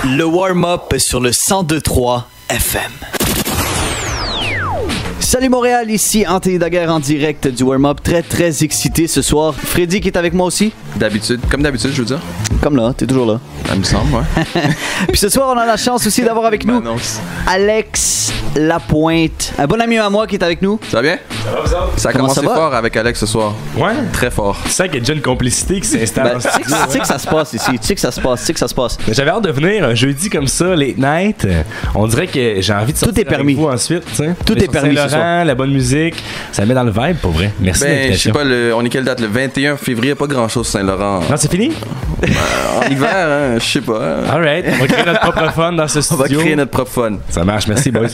Le warm-up sur le 102.3 FM. Salut Montréal, ici Anthony Daguerre en direct du warm-up. Très excité ce soir. Freddy qui est avec moi aussi. Comme d'habitude, je veux dire. Comme là, t'es toujours là. Ça me semble, ouais. Puis ce soir, on a la chance aussi d'avoir avec nous Alex Lapointe, un bon ami à moi qui est avec nous. Ça va bien? Ça va, vous autres? Ça a Comment commencé ça va? fort avec Alex ce soir. Ouais. Très fort. Tu sais qu'il y a déjà une complicité qui s'installe. Tu sais que ça se passe ici. Tu sais que ça se passe. Mais j'avais hâte de venir un jeudi comme ça, late night. On dirait que j'ai envie de sortir est permis. avec vous ensuite. T'sais. Tout est permis ce soir. Saint-Laurent, la bonne musique, ça met dans le vibe pour vrai. Merci de Ben, je sais l'invitation. pas, on est quelle date? Le 21 février, pas grand-chose Saint-Laurent. Non, c'est fini? En hiver, hein, je sais pas. Alright, on va créer notre propre fun dans ce On va studio. créer notre propre fun. Ça marche, merci boys.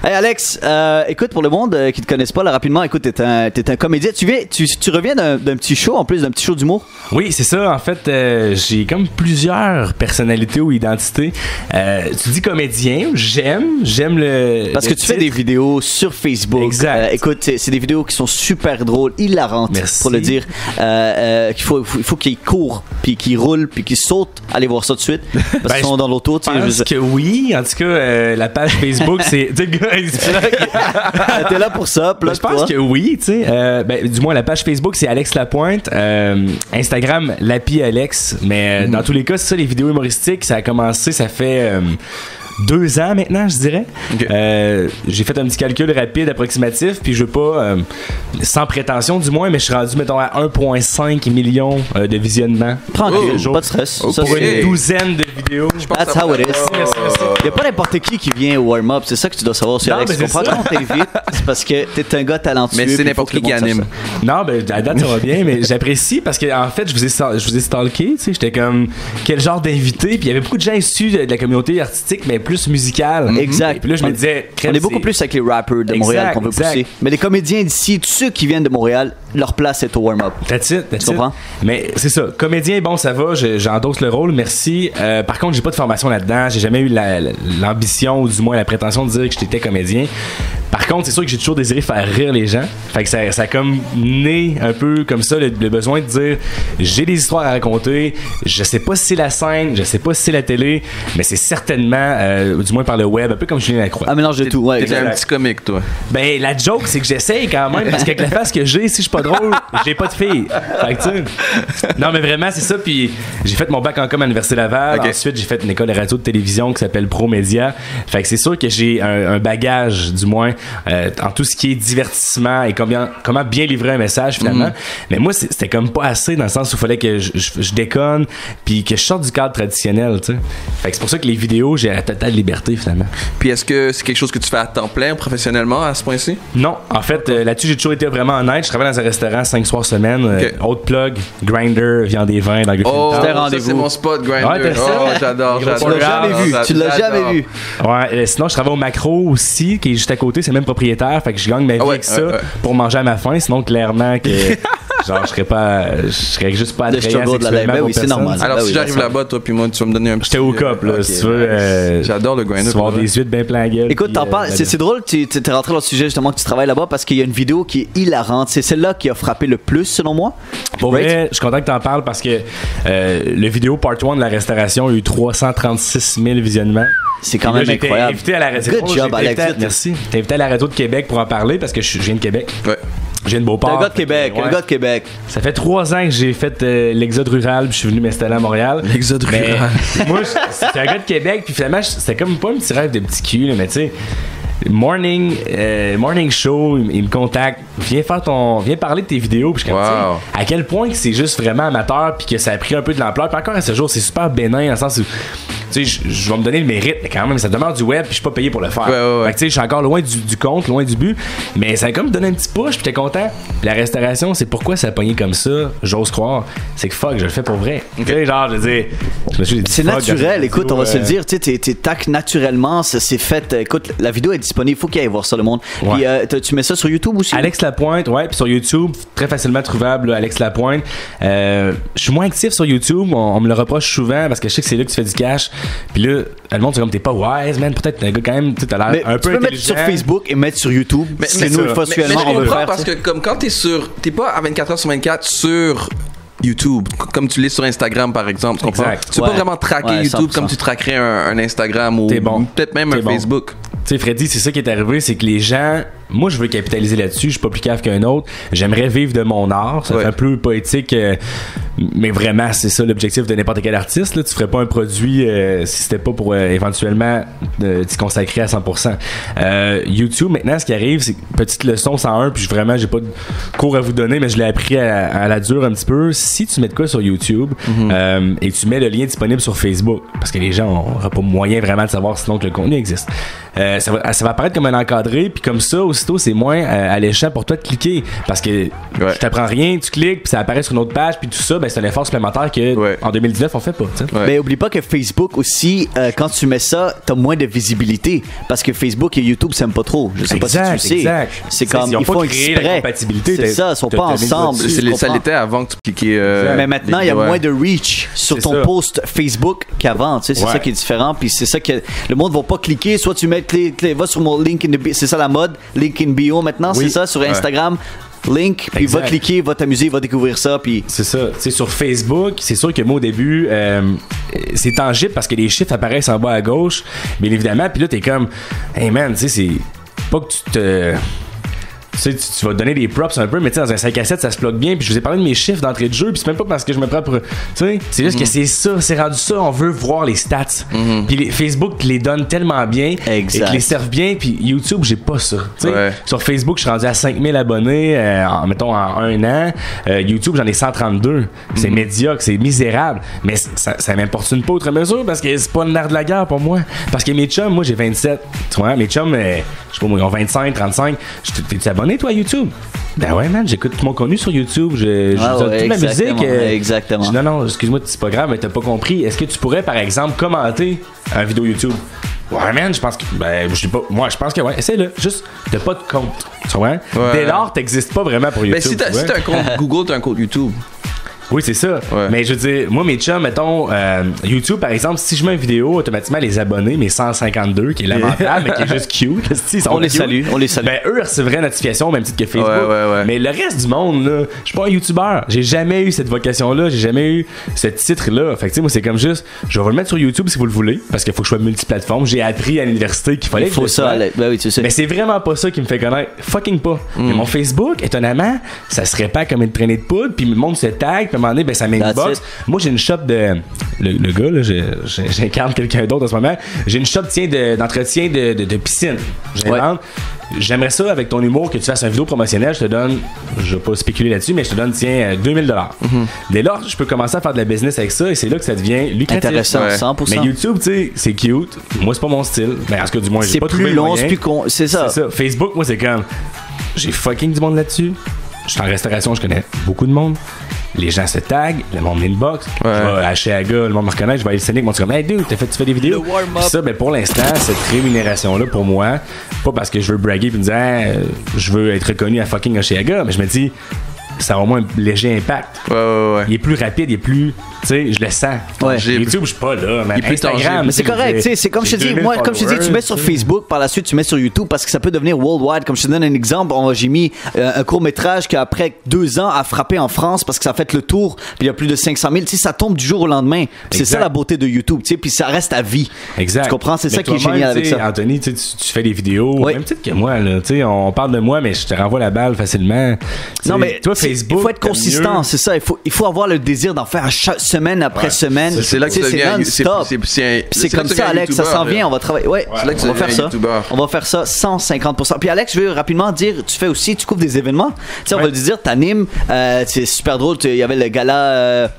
Hey Alex, écoute, pour le monde qui te connaisse pas là rapidement, écoute, t'es un comédien. Tu reviens d'un petit show en plus, d'un petit show d'humour. Oui, c'est ça. En fait, j'ai comme plusieurs personnalités ou identités. Tu dis comédien, j'aime le. Parce le que tu fais titre. des vidéos sur Facebook. Exact. Écoute, c'est des vidéos qui sont super drôles, hilarantes, Merci. pour le dire. Il faut qu'ils courent, puis qu'ils roulent, puis qu'ils sautent. Allez voir ça tout de suite. Parce qu'ils sont dans l'auto. Je pense que oui. En tout cas, la page Facebook, c'est. Tu sais, le gars, il se plaque. T'es là pour ça, Ben, je pense que oui, tu sais. Du moins, la page Facebook, c'est Alex Lapointe. Instagram, Lapi Alex. Mais dans tous les cas, c'est ça, les vidéos humoristiques, ça a commencé, ça fait 2 ans maintenant, je dirais. Okay. J'ai fait un petit calcul rapide, approximatif, puis je veux pas, sans prétention du moins, mais je suis rendu, mettons, à 1,5 million de visionnements. Tranquille, jour. pas de stress. Oh, Ça, Pour c'est- une douzaine de vidéos. That's how it is. Merci. Il n'y a pas n'importe qui vient au warm-up, c'est ça que tu dois savoir sur Non, Alex. mais Tu c'est comprends ça. quand on t'invite, c'est parce que t'es un gars talentueux. Mais puis c'est il faut n'importe que le qui qui monde sache anime. ça. Non, ben à date ça va bien, mais j'apprécie parce que en fait je vous ai stalké, tu sais, j'étais comme quel genre d'invité, puis il y avait beaucoup de gens issus de la communauté artistique, mais plus musicale. Exact. Et puis là je me disais, On est beaucoup plus avec les rappers de Montréal qu'on veut exact. pousser. Mais les comédiens d'ici, tous ceux qui viennent de Montréal, leur place est au warm-up. That's it. Tu comprends? Mais c'est ça. Comédien, bon, ça va. J'endosse le rôle. Merci. Par contre, j'ai pas de formation là-dedans. J'ai jamais eu l'ambition ou du moins la prétention de dire que j'étais comédien. Par contre, c'est sûr que j'ai toujours désiré faire rire les gens. Fait que ça a comme né un peu comme ça le besoin de dire j'ai des histoires à raconter. Je sais pas si c'est la scène, je sais pas si c'est la télé, mais c'est certainement, du moins par le web, un peu comme Julien Lacroix. Un mélange de tout, ouais. T'es un exact. petit comique, toi. Ben, la joke, c'est que j'essaye quand même, parce qu'avec la face que j'ai, si je suis pas drôle, j'ai pas de fille. Fait que, tu sais. Non, mais vraiment, c'est ça. Puis, j'ai fait mon bac en com à l'Université Laval. Okay. Ensuite, j'ai fait une école de radio de télévision qui s'appelle ProMédia. Fait que c'est sûr que j'ai un bagage, du moins, en tout ce qui est divertissement et comment bien livrer un message, finalement. Mais moi, c'était comme pas assez dans le sens où il fallait que je déconne, puis que je sorte du cadre traditionnel, tu sais. Fait que c'est pour ça que les vidéos, j'ai la totale liberté, finalement. Puis est-ce que c'est quelque chose que tu fais à temps plein professionnellement à ce point-ci? Non, en fait, là-dessus, j'ai toujours été vraiment honnête. Je travaille dans un restaurant 5 soirs semaine. Ok. Haute plug, Grinder, Viande et Vins dans le Oh, Griffintown. C'était ça, rendez-vous. c'est mon spot, Grindr. Ouais, t'as ça? Oh, j'adore. Tu l'as jamais vu. Tu l'as jamais vu. Ouais, sinon, je travaille au Macro aussi, qui est juste à côté. C'est le même propriétaire. Fait que je gagne ma vie Ah ouais, avec ça ouais. pour manger à ma faim. Sinon, clairement, que genre, je serais juste pas Le attrayant struggle de la sexuellement life, pour oui, c'est personne. normal. Alors, Ah si oui, j'arrive ça. là-bas, toi puis moi, tu vas me donner un petit... J'étais au cop, là, Ok, si tu veux. J'adore le Grindr. Tu vas avoir pour vrai. des huîtres bien plein la gueule. Écoute, puis, t'en parles, c'est drôle, tu t'es rentré dans le sujet justement que tu travailles là-bas parce qu'il y a une vidéo qui est hilarante. C'est celle-là qui a frappé le plus, selon moi. Pour Right? vrai, je suis content que t'en parles parce que le vidéo part 1 de la restauration a eu 336 000 visionnements. C'est quand Puis là, même j'ai été incroyable. invité à la radio. Good job, Alex. Merci. T'es invité à la radio de Québec pour en parler parce que je viens de Québec. Ouais. Je viens de T'es Beauport. un gars de Québec, Ouais. un gars de Québec. Ça fait 3 ans que j'ai fait l'exode rural puis je suis venu m'installer à Montréal. L'exode Mais rural. moi, j'étais un gars de Québec puis finalement, c'était comme pas un petit rêve de petit cul, là, mais tu sais. Morning show, il me contacte, viens parler de tes vidéos, puis je suis comme, Wow. tu sais, à quel point que c'est juste vraiment amateur, puis que ça a pris un peu de l'ampleur, puis encore à ce jour, c'est super bénin, dans le sens où, tu sais, je vais me donner le mérite, mais quand même, ça demande du web, puis je suis pas payé pour le faire. Ouais. Fait que tu sais, je suis encore loin du compte, loin du but, mais ça a comme donné un petit push, puis t'es content. Puis la restauration, c'est pourquoi ça a pogné comme ça, j'ose croire, c'est que fuck, je le fais pour vrai. Tu sais, genre, je veux dire, je me suis dit, C'est fuck, naturel, dans écoute, on va se le dire, tu sais, t'es tac naturellement, ça c'est fait. Écoute, la vidéo est disponible, faut qu'il aille voir ça, le monde. Ouais. Puis tu mets ça sur YouTube aussi? Alex Lapointe, ouais, puis sur YouTube, très facilement trouvable, là, Alex Lapointe. Je suis moins actif sur YouTube, on me le reproche souvent parce que je sais que c'est là que tu fais du cash. Puis là, le monde, c'est comme t'es pas wise, man. Peut-être un gars quand même, tu as l'air Mais un tu peu peux mettre intelligent. sur Facebook et mettre sur YouTube. C'est nous, ça. une fois Mais on je veut le comprends faire. parce que comme quand t'es pas à 24 heures sur 24 sur YouTube, comme tu l'es sur Instagram par exemple. Tu comprends? Exact. Tu peux pas vraiment traquer YouTube 100%. comme tu traquerais un Instagram ou peut-être même un Facebook. Tu sais, Freddy, c'est ça qui est arrivé, c'est que les gens, moi je veux capitaliser là-dessus, je suis pas plus cave qu'un autre, j'aimerais vivre de mon art, ça fait un peu poétique, mais vraiment c'est ça l'objectif de n'importe quel artiste, là. Tu ferais pas un produit si c'était pas pour éventuellement t'y consacrer à 100%. YouTube maintenant, ce qui arrive, c'est petite leçon 101, puis vraiment j'ai pas de cours à vous donner, mais je l'ai appris à la dure un petit peu. Si tu mets de quoi sur YouTube et tu mets le lien disponible sur Facebook, parce que les gens n'auront pas moyen vraiment de savoir sinon que le contenu existe, ça va apparaître comme un encadré, puis comme ça aussitôt c'est moins alléchant pour toi de cliquer, parce que je t'apprends rien, tu cliques puis ça apparaît sur une autre page, puis tout ça, ben c'est un effort supplémentaire que en 2019 on fait pas, t'sais. Mais oublie pas que Facebook aussi, quand tu mets ça, t'as moins de visibilité, parce que Facebook et YouTube s'aiment pas trop. Je sais pas si tu le sais. C'est comme ils ont ils pas font créé exprès. la compatibilité, C'est ça, ils sont pas ensemble. Ça l'était avant que tu cliquais. Mais maintenant, il y a moins de reach sur ton post Facebook qu'avant. Tu sais, c'est ça qui est différent. Puis c'est ça que le monde va pas cliquer. Soit tu mets va sur mon link in bio. C'est ça la mode, link in bio maintenant. C'est ça sur Instagram. Link, puis va cliquer, va t'amuser, va découvrir ça, puis c'est ça. Tu sais, sur Facebook, c'est sûr que moi au début, c'est tangible parce que les chiffres apparaissent en bas à gauche, bien évidemment. Puis là, t'es comme, hey man, tu sais, c'est pas que tu te tu sais, tu vas te donner des props un peu, mais tu sais, dans un 5 à 7, ça se bloque bien. Puis je vous ai parlé de mes chiffres d'entrée de jeu, puis c'est même pas parce que je me prends pour. Tu sais, c'est juste que c'est ça, c'est rendu ça, on veut voir les stats. Puis Facebook les donne tellement bien, et que les servent bien, puis YouTube, j'ai pas ça. Tu sais, sur Facebook, je suis rendu à 5000 abonnés, mettons en un an. YouTube, j'en ai 132. C'est médiocre, c'est misérable, mais ça m'importune pas outre mesure parce que c'est pas le nerf de la guerre pour moi. Parce que mes chums, moi j'ai 27. Tu vois, mes chums, je sais pas moi, ils ont 25, 35. T'es-tu abonné toi à YouTube? Ben ouais man, j'écoute tout mon contenu sur YouTube, je toute ma musique. Exactement. Non, excuse-moi, c'est pas grave, mais t'as pas compris. Est-ce que tu pourrais par exemple commenter une vidéo YouTube? Ouais man, je pense que je sais pas. Moi je pense que ouais, essaie-le. Juste t'as pas de compte. Tu vois? Dès lors, t'existes pas vraiment pour YouTube. Ben si t'as un compte Google, t'as un compte YouTube. Oui, c'est ça. Mais je veux dire, moi, mes chums, mettons, YouTube, par exemple, si je mets une vidéo, automatiquement, les abonnés, mes 152, qui est lamentable, mais qui est juste cute, on les salue. Ben, eux recevraient notification au même titre que Facebook. Mais le reste du monde, là, je suis pas un YouTuber. J'ai jamais eu cette vocation-là. J'ai jamais eu ce titre-là. Fait que, tu sais, moi, c'est comme juste, je vais vous le mettre sur YouTube si vous le voulez, parce qu'il faut que je sois multiplateforme. J'ai appris à l'université qu'il fallait que je le ça. Ben oui, tu sais. Mais c'est vraiment pas ça qui me fait connaître. Fucking pas. Mais mon Facebook, étonnamment, ça se répand comme une traînée de poudre, puis le monde se tag, puis à un moment donné, ben, ça met une box. Moi, j'ai une shop de. Le gars, là, j'incarne quelqu'un d'autre en ce moment. J'ai une shop, d'entretien de piscine. J'aimerais ça, avec ton humour, que tu fasses une vidéo promotionnelle. Je te donne, je vais pas spéculer là-dessus, mais je te donne, 2000$. Dès lors, je peux commencer à faire de la business avec ça, et c'est là que ça devient lucratif. Intéressant, 100%. Mais YouTube, tu sais, c'est cute. Moi, c'est pas mon style. Mais en tout cas, du moins, j'ai pas trouvé le moyen. C'est plus long, c'est ça. Facebook, moi, c'est comme. J'ai fucking du monde là-dessus. Je suis en restauration, je connais beaucoup de monde. Les gens se taguent, le monde m'inbox. Je vais à Chiaga, le monde me reconnaît, je vais aller le Scénic, mon comme hey dude, tu fais des vidéos. Puis ça, ben pour l'instant, cette rémunération-là, pour moi, pas parce que je veux braguer et me dire je veux être reconnu à fucking Chiaga, mais je me dis ça a au moins un léger impact. Il est plus rapide, il est plus. Tu sais, je le sens. YouTube, je suis pas là. Mais Instagram, mais c'est correct. Tu sais, c'est comme je te dis, moi, comme je te dis, tu mets sur Facebook, par la suite, tu mets sur YouTube parce que ça peut devenir worldwide. Comme je te donne un exemple, j'ai mis un court-métrage qui, après 2 ans, a frappé en France parce que ça a fait le tour, puis il y a plus de 500 000. Tu sais, ça tombe du jour au lendemain. C'est ça la beauté de YouTube, tu sais, puis ça reste à vie. Exact. Tu comprends? C'est ça qui est génial avec ça. Anthony, tu fais des vidéos, même titre que moi, là. Tu sais, on parle de moi, mais je te renvoie la balle facilement. Non, mais toi, Facebook. Il faut être consistant, c'est ça. Il faut avoir le désir d'en faire chaque semaine après semaine. C'est là que tu deviens non-stop. C'est comme ça, Alex, ça s'en vient. On va travailler. On va faire ça. On va faire ça 150%. Puis Alex, je veux rapidement dire, tu couvres des événements. Tu sais, on va le dire, t'animes. C'est super drôle. Il y avait le gala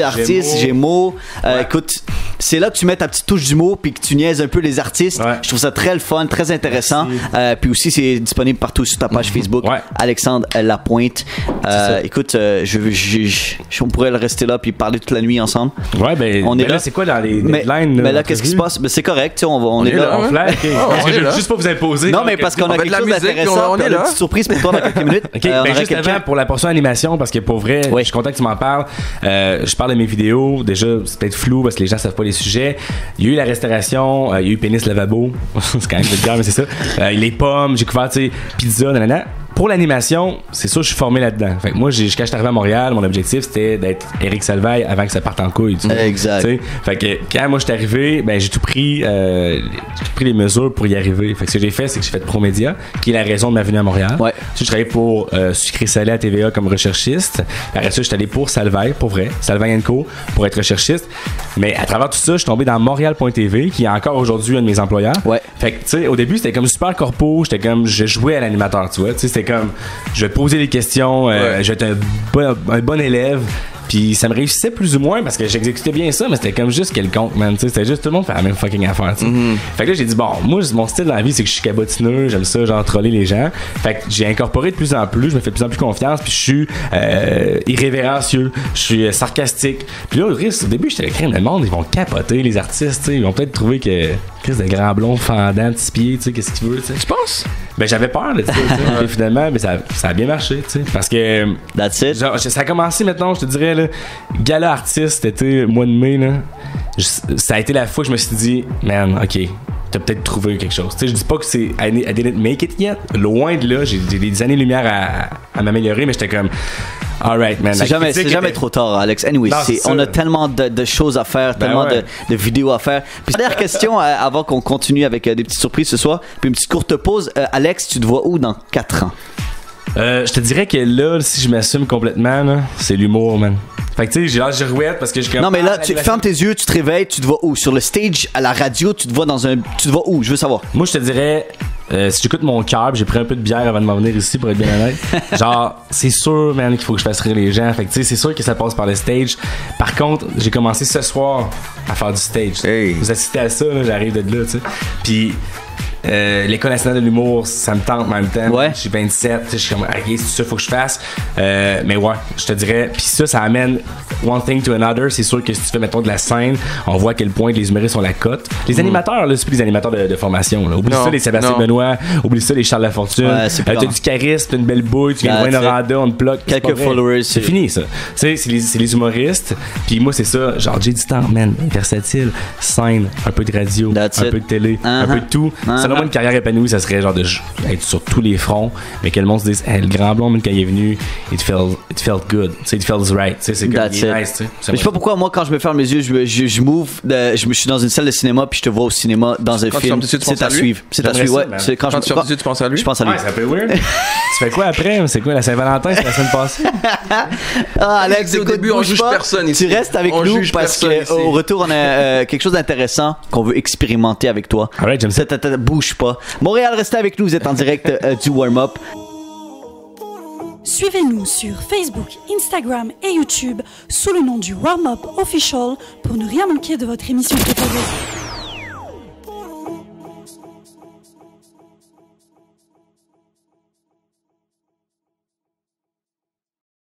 artiste, Gémeaux. Écoute, c'est là que tu mets ta petite touche d'humour puis que tu niaises un peu les artistes. Je trouve ça très le fun, très intéressant. Puis aussi, c'est disponible partout sur ta page Facebook. Alexandre Lapointe. Écoute, on pourrait le rester là puis parler toute la nuit ensemble. On est là. C'est quoi dans les deadlines? Mais là, qu'est-ce qui se passe? C'est correct, on est là. Je veux juste pas vous imposer. Non, mais parce qu'on a quelque chose d'intéressant. On a une petite surprise pour toi dans quelques minutes. Juste avant, pour la portion animation, parce que pour vrai, je suis content que tu m'en parles. Je parle de mes vidéos. Déjà, c'est peut-être flou parce que les gens savent pas les sujets. Il y a eu la restauration, il y a eu pénis lavabo. C'est quand même vulgaire, mais c'est ça. Les pommes, j'ai couvert, pizza, nanana. pour l'animation, c'est sûr, je suis formé là-dedans. Fait que moi, quand je suis arrivé à Montréal, mon objectif, c'était d'être Éric Salvaille avant que ça parte en couille. Exact. T'sais? Fait que quand moi, je suis arrivé, ben, j'ai tout pris les mesures pour y arriver. Fait que ce que j'ai fait, c'est que j'ai fait Promédia, qui est la raison de ma venue à Montréal. Ouais. Je travaillais pour Sucré Salé à TVA comme recherchiste. Après ça, je suis allé pour Salvaille, pour vrai, Salvaille & Co, pour être recherchiste. Mais à travers tout ça, je suis tombé dans Montréal.tv, qui est encore aujourd'hui un de mes employeurs. Ouais. Fait que, tu sais, au début, c'était comme super corpo, je jouais à l'animateur, tu vois. Tu sais, c'était comme, je vais poser des questions, je vais être un bon élève. Puis ça me réussissait plus ou moins parce que j'exécutais bien ça, mais c'était comme juste quelconque, man. C'était juste tout le monde fait la même fucking affaire. Fait que là, j'ai dit, bon, moi, mon style dans la vie, c'est que je suis cabotineux, j'aime ça, genre troller les gens. Fait que j'ai incorporé de plus en plus, je me fais de plus en plus confiance, puis je suis irrévérencieux, je suis sarcastique. Puis là, au début, j'étais écrit, le monde, ils vont capoter, les artistes, t'sais, ils vont peut-être trouver que Chris de grand blond, fendant, petit pied, tu sais, qu'est-ce qu'il veut, tu sais. Tu penses? Ben, j'avais peur de ça, et finalement, mais ça a bien marché, tu sais, parce que. That's it. Genre, ça a commencé maintenant, je te dirais, là, gala artiste, c'était mois de mai, là. Ça a été la fois que je me suis dit, man, ok, t'as peut-être trouvé quelque chose. Tu sais, je dis pas que c'est I didn't make it yet. Loin de là, j'ai des années-lumière à m'améliorer, mais j'étais comme. Alright, man. C'est jamais trop tard, Alex. Anyway, non, on a tellement de choses à faire, tellement de vidéos à faire. Puis dernière question avant qu'on continue avec des petites surprises ce soir. Puis une petite courte pause. Alex, tu te vois où dans 4 ans? Je te dirais que là, si je m'assume complètement, là, c'est l'humour, man. Fait que tu sais, j'ai l'air girouette parce que je. Non, mais là, tu fermes tes yeux, tu te réveilles, tu te vois où? Sur le stage, à la radio, tu te vois tu te vois où? Je veux savoir. Moi, je te dirais, si j'écoute mon cœur, j'ai pris un peu de bière avant de m'en venir ici pour être bien honnête. Genre, c'est sûr, man, qu'il faut que je fasse rire les gens. Fait que tu sais, c'est sûr que ça passe par le stage. Par contre, j'ai commencé ce soir à faire du stage. Hey. Vous assistez à ça, là, j'arrive de là, tu sais. Puis. L'École nationale de l'humour, ça me tente en même temps. Ouais. Je suis 27, je suis comme, ok, c'est ça, faut que je fasse. Mais ouais, je te dirais. Puis ça amène one thing to another. C'est sûr que si tu fais, mettons, de la scène, on voit à quel point les humoristes sont la cote. Les animateurs, là, c'est plus les animateurs de formation. Là. Oublie ça, les Sébastien Benoît. Oublie ça, les Charles Lafortune. Ouais, t'as du charisme, t'as une belle bouille, tu gagnes Noranda, on te bloque. Quelques followers. C'est fini, ça. Tu sais, c'est les humoristes. Puis moi, c'est ça. Genre, j'ai du temps, man. Versatile. Scène, un peu de radio, un peu de télé, un peu de tout. Moi, une carrière épanouie, ça serait genre de être sur tous les fronts, mais que le monde se dise, hey, le grand blond, même quand il est venu, it felt good, it feels right, c'est comme il est nice, tu sais. Je sais pas pourquoi, moi, quand je me ferme les yeux, je m'ouvre, je suis dans une salle de cinéma, puis je te vois au cinéma dans un film. C'est à suivre. C'est à suivre, ouais. Quand tu sors tu penses à lui? Je pense à lui. Ouais, c'est un peu weird. Tu fais quoi après? C'est quoi, la Saint-Valentin? C'est la semaine passée? Ah, Alex, au début, on juge personne ici. Tu restes avec nous parce qu'au retour, on a quelque chose d'intéressant qu'on veut expérimenter avec toi. Alright, j'aime ça. Bouge pas. Montréal, restez avec nous, vous êtes en direct du warm-up. Suivez-nous sur Facebook, Instagram et YouTube sous le nom du Warm-Up Official pour ne rien manquer de votre émission préférée.